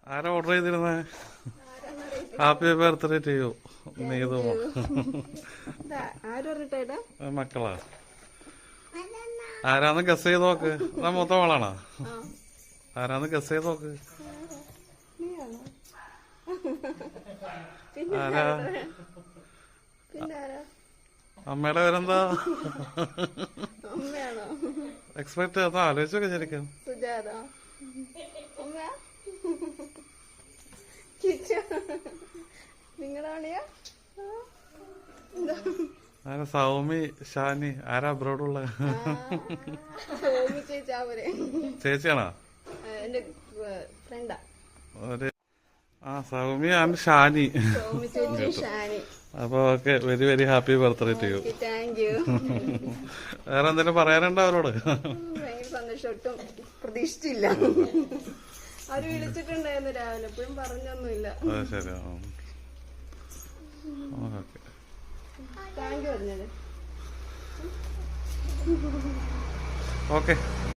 ആരാ ഓർഡർ ചെയ്തിരുന്നേ? Happy birthday to you. Neethu മക്കളാ. ആരാന്ന് ഗസ് ചെയ്ത് നോക്ക്. മൂത്ത മോളാണോ? ആരാന്ന് ഗസ് ചെയ്ത് നോക്ക്. ആരാ? അമ്മയുടെ പേരെന്താ? എക്സ്പെക്ട് ചെയ്താ ആലോചിച്ചൊക്കെ ശരിക്കും. ആരാ? സൗമി, ഷാനി. ആരാ അബ്രോഡുള്ള? ചേച്ചിയാണോ? സൗമി ആൻഡ് ഷാനി. അപ്പൊ okay, very very happy birthday to you. വേറെ എന്തെങ്കിലും പറയാനുണ്ടോ അവരോട്? സന്തോഷം, ഒട്ടും പ്രതീക്ഷിച്ചില്ല. അവര് വിളിച്ചിട്ടുണ്ടായിരുന്നു രാവിലെ, എപ്പോഴും പറഞ്ഞൊന്നുമില്ല. ശരി, താങ്ക് യു പറഞ്ഞത്. ഓക്കെ.